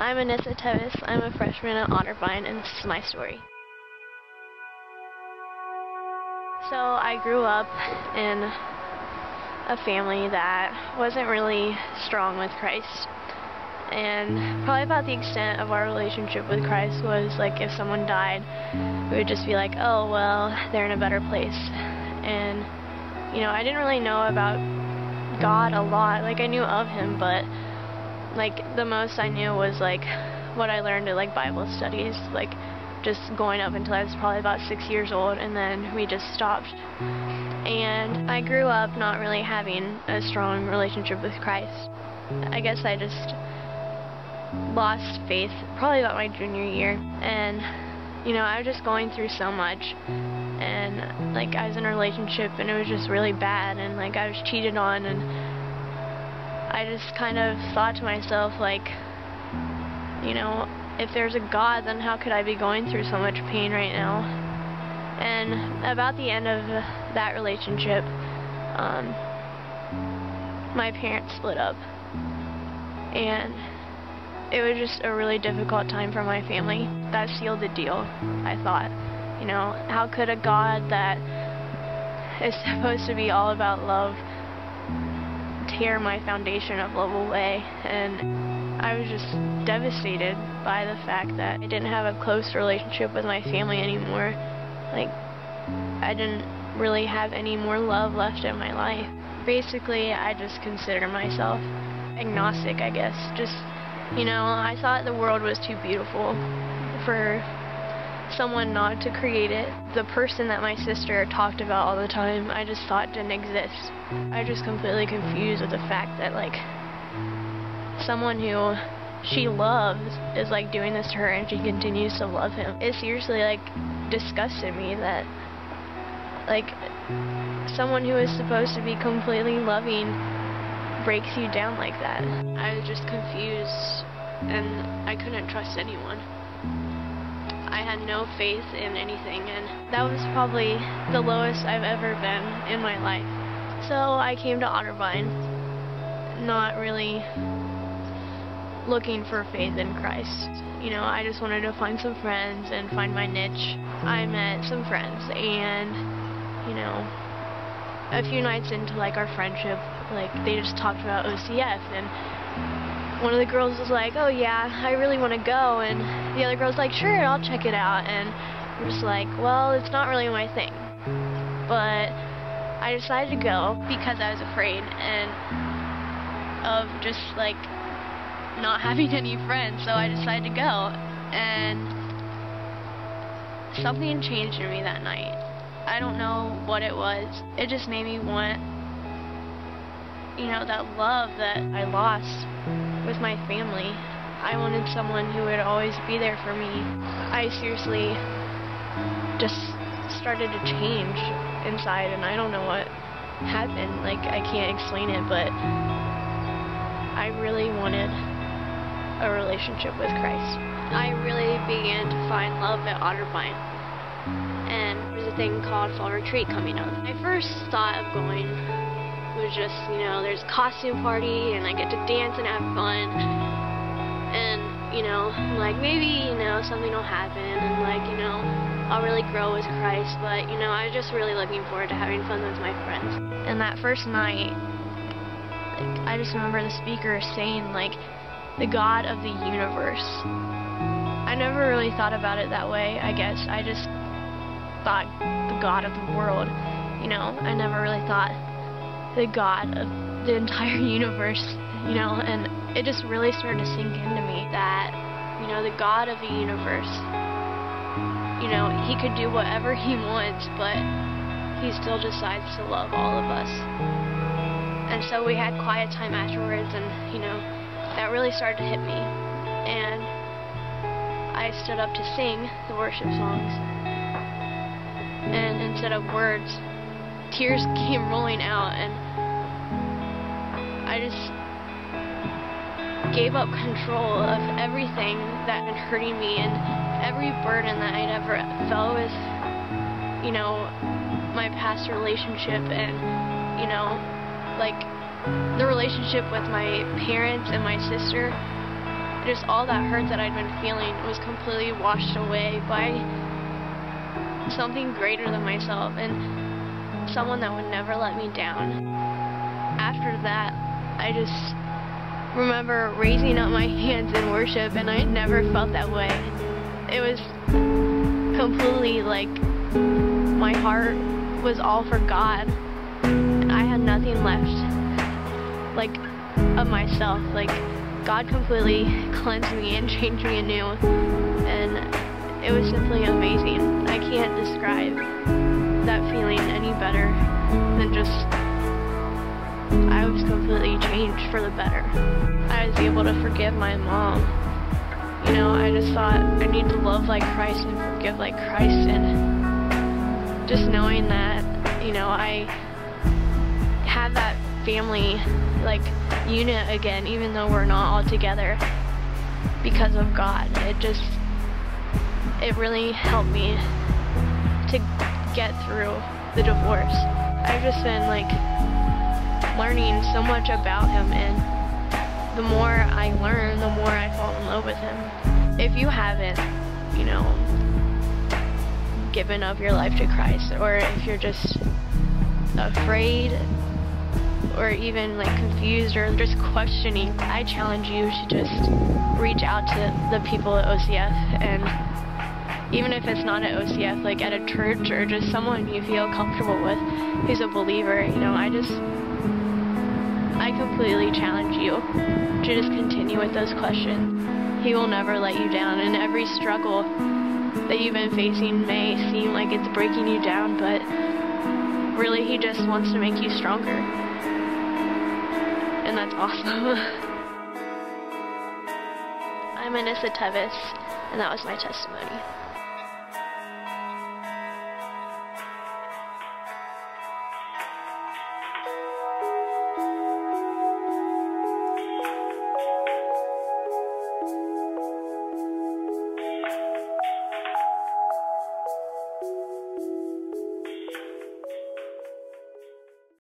I'm Anissa. I'm a freshman at Otterbein, and this is my story. So I grew up in a family that wasn't really strong with Christ. And probably about the extent of our relationship with Christ was like if someone died, we would just be like, oh, well, they're in a better place. And, you know, I didn't really know about God a lot. Like, I knew of him, but like the most I knew was like what I learned at like Bible studies, like just going up until I was probably about 6 years old, and then we just stopped. And I grew up not really having a strong relationship with Christ. I guess I just lost faith probably about my junior year, and you know, I was just going through so much, and like I was in a relationship and it was just really bad, and like I was cheated on, and I just kind of thought to myself, like, you know, if there's a God, then how could I be going through so much pain right now? And about the end of that relationship, my parents split up, and it was just a really difficult time for my family. That sealed the deal, I thought. You know, how could a God that is supposed to be all about love tear my foundation of love away? And I was just devastated by the fact that I didn't have a close relationship with my family anymore. Like, I didn't really have any more love left in my life. Basically, I just consider myself agnostic, I guess. Just, you know, I thought the world was too beautiful for someone not to create it. The person that my sister talked about all the time, I just thought didn't exist. I was just completely confused with the fact that, like, someone who she loves is, like, doing this to her, and she continues to love him. It seriously, like, disgusted me that, like, someone who is supposed to be completely loving breaks you down like that. I was just confused, and I couldn't trust anyone. I had no faith in anything, and that was probably the lowest I've ever been in my life. So I came to Otterbein, not really looking for faith in Christ. You know, I just wanted to find some friends and find my niche. I met some friends, and, you know, a few nights into, like, our friendship, like, they just talked about OCF, and one of the girls was like, oh yeah, I really want to go, and the other girl's like, sure, I'll check it out, and I'm just like, well, it's not really my thing. But I decided to go because I was afraid and of just, like, not having any friends, so I decided to go, and something changed in me that night. I don't know what it was. It just made me want, you know, that love that I lost with my family. I wanted someone who would always be there for me. I seriously just started to change inside, and I don't know what happened. Like, I can't explain it, but I really wanted a relationship with Christ. I really began to find love at Otterbein, and there's a thing called Fall Retreat coming up. My first thought of going was just, you know, there's a costume party, and I get to dance and have fun, and, you know, like, maybe, you know, something will happen, and, like, you know, I'll really grow with Christ, but, you know, I was just really looking forward to having fun with my friends. And that first night, like, I just remember the speaker saying, like, the God of the universe. I never really thought about it that way, I guess. I just thought the God of the world, you know. I never really thought the God of the entire universe, you know, and it just really started to sink into me that, you know, the God of the universe, you know, he could do whatever he wants, but he still decides to love all of us. And so we had quiet time afterwards, and, you know, that really started to hit me, and I stood up to sing the worship songs, and instead of words, tears came rolling out, and I just gave up control of everything that had been hurting me, and every burden that I'd ever felt with, you know, my past relationship, and, you know, like, the relationship with my parents and my sister. just all that hurt that I'd been feeling was completely washed away by something greater than myself and someone that would never let me down. After that, I just remember raising up my hands in worship, and I never felt that way. It was completely like my heart was all for God. I had nothing left, like, of myself. Like, God completely cleansed me and changed me anew, and it was simply amazing. I can't describe that feeling any better than just, I was completely changed for the better. I was able to forgive my mom. You know, I just thought I need to love like Christ and forgive like Christ, and just knowing that, you know, I had that family like unit again, even though we're not all together, because of God. It really helped me to get through the divorce. I've just been like learning so much about him, and the more I learn, the more I fall in love with him. If you haven't, you know, given up your life to Christ, or if you're just afraid or even like confused or just questioning, I challenge you to just reach out to the people at OCF, and even if it's not at OCF, like at a church or just someone you feel comfortable with who's a believer, you know, I completely challenge you to just continue with those questions. He will never let you down, and every struggle that you've been facing may seem like it's breaking you down, but really he just wants to make you stronger. And that's awesome. I'm Anissa, and that was my testimony.